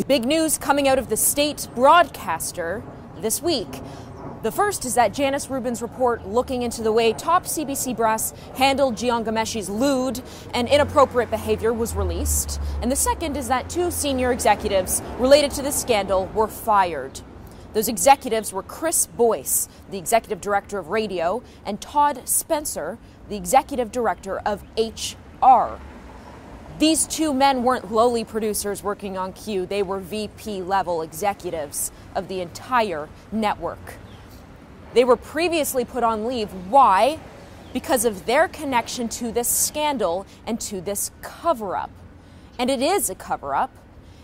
Big news coming out of the state broadcaster this week. The first is that Janice Rubin's report looking into the way top CBC brass handled Jian Ghomeshi's lewd and inappropriate behavior was released. And the second is that 2 senior executives related to this scandal were fired. Those executives were Chris Boyce, the executive director of radio, and Todd Spencer, the executive director of HR. These 2 men weren't lowly producers working on Q. They were VP-level executives of the entire network. They were previously put on leave. Why? Because of their connection to this scandal and to this cover-up. And it is a cover-up.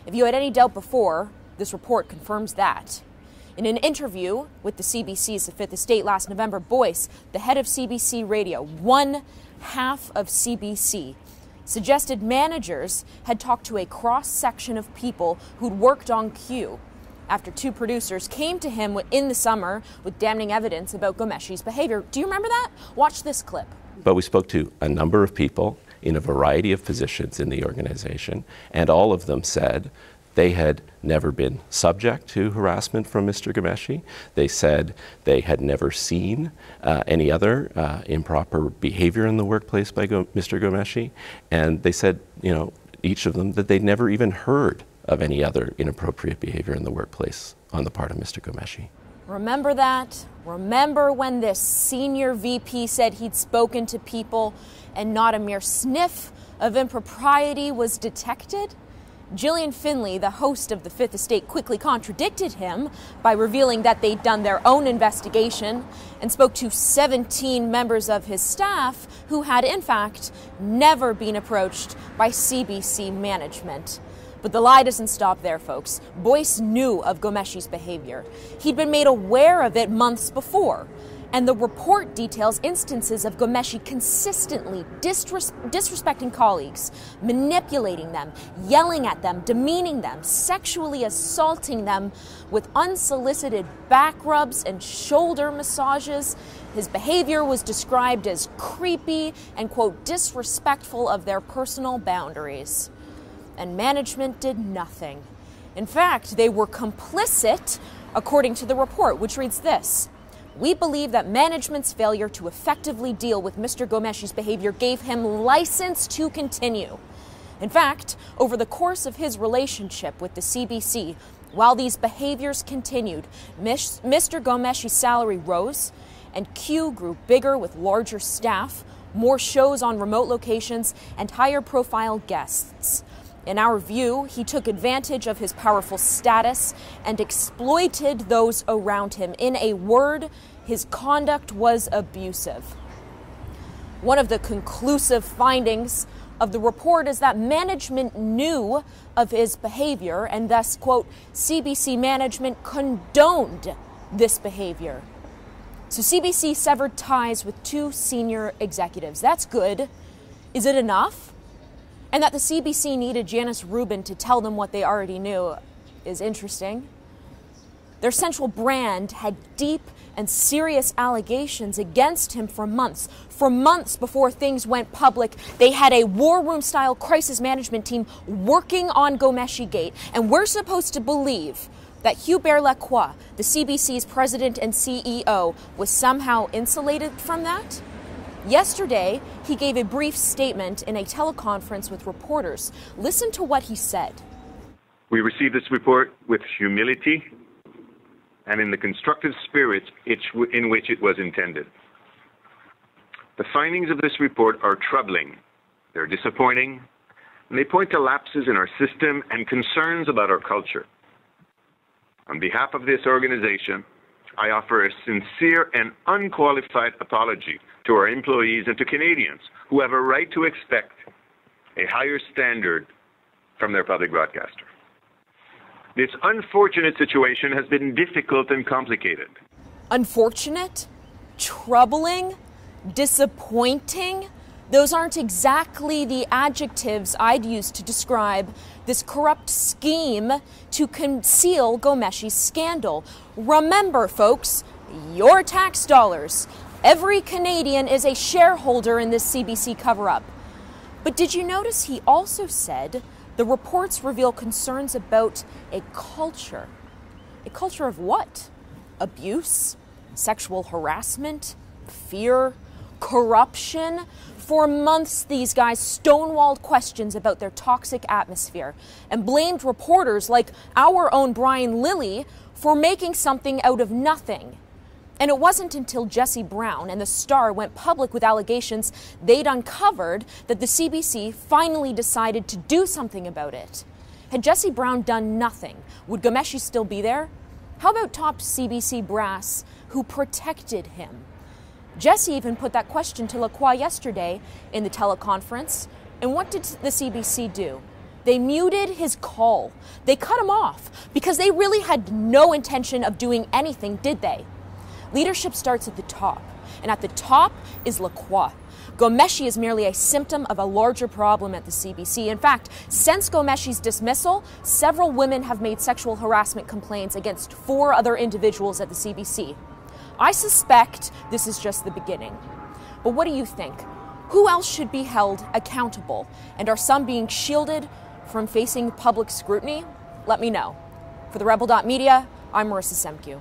If you had any doubt before, this report confirms that. In an interview with the CBC's The Fifth Estate last November, Boyce, the head of CBC Radio, one half of CBC, suggested managers had talked to a cross-section of people who'd worked on Q after 2 producers came to him in the summer with damning evidence about Ghomeshi's behavior. Do you remember that? Watch this clip. But we spoke to a number of people in a variety of positions in the organization, and all of them said they had never been subject to harassment from Mr. Ghomeshi. They said they had never seen any other improper behavior in the workplace by Mr. Ghomeshi. And they said, each of them, that they'd never even heard of any other inappropriate behavior in the workplace on the part of Mr. Ghomeshi. Remember that? Remember when this senior VP said he'd spoken to people and not a mere sniff of impropriety was detected? Gillian Finley, the host of The Fifth Estate, quickly contradicted him by revealing that they'd done their own investigation and spoke to 17 members of his staff who had, in fact, never been approached by CBC management. But the lie doesn't stop there, folks. Boyce knew of Ghomeshi's behavior. He'd been made aware of it months before. And the report details instances of Ghomeshi consistently disrespecting colleagues, manipulating them, yelling at them, demeaning them, sexually assaulting them with unsolicited back rubs and shoulder massages. His behavior was described as creepy and, quote, disrespectful of their personal boundaries. And management did nothing. In fact, they were complicit, according to the report, which reads this: "We believe that management's failure to effectively deal with Mr. Ghomeshi's behavior gave him license to continue. In fact, over the course of his relationship with the CBC, while these behaviors continued, Mr. Ghomeshi's salary rose, and Q grew bigger with larger staff, more shows on remote locations, and higher profile guests. In our view, he took advantage of his powerful status and exploited those around him. In a word, his conduct was abusive." One of the conclusive findings of the report is that management knew of his behavior and thus, quote, CBC management condoned this behavior. So CBC severed ties with 2 senior executives. That's good. Is it enough? And that the CBC needed Janice Rubin to tell them what they already knew is interesting. Their central brand had deep and serious allegations against him for months. For months before things went public, they had a war room-style crisis management team working on Ghomeshi Gate. And we're supposed to believe that Hubert Lacroix, the CBC's president and CEO, was somehow insulated from that? Yesterday, he gave a brief statement in a teleconference with reporters. Listen to what he said. "We received this report with humility and in the constructive spirit in which it was intended. The findings of this report are troubling, they're disappointing, and they point to lapses in our system and concerns about our culture. On behalf of this organization, I offer a sincere and unqualified apology to our employees and to Canadians who have a right to expect a higher standard from their public broadcaster. This unfortunate situation has been difficult and complicated." Unfortunate? Troubling? Disappointing? Those aren't exactly the adjectives I'd use to describe this corrupt scheme to conceal Ghomeshi's scandal. Remember, folks, your tax dollars. Every Canadian is a shareholder in this CBC cover-up. But did you notice he also said The reports reveal concerns about a culture. A culture of what? Abuse, sexual harassment, fear, corruption. For months, these guys stonewalled questions about their toxic atmosphere and blamed reporters like our own Brian Lilley for making something out of nothing. And it wasn't until Jesse Brown and the Star went public with allegations they'd uncovered that the CBC finally decided to do something about it. Had Jesse Brown done nothing, would Ghomeshi still be there? How about top CBC brass who protected him? Jesse even put that question to Lacroix yesterday in the teleconference. And what did the CBC do? They muted his call. They cut him off because they really had no intention of doing anything, did they? Leadership starts at the top, and at the top is Lacroix. Ghomeshi is merely a symptom of a larger problem at the CBC. In fact, since Ghomeshi's dismissal, several women have made sexual harassment complaints against 4 other individuals at the CBC. I suspect this is just the beginning. But what do you think? Who else should be held accountable? And are some being shielded from facing public scrutiny? Let me know. For TheRebel.media, I'm Marissa Semkiw.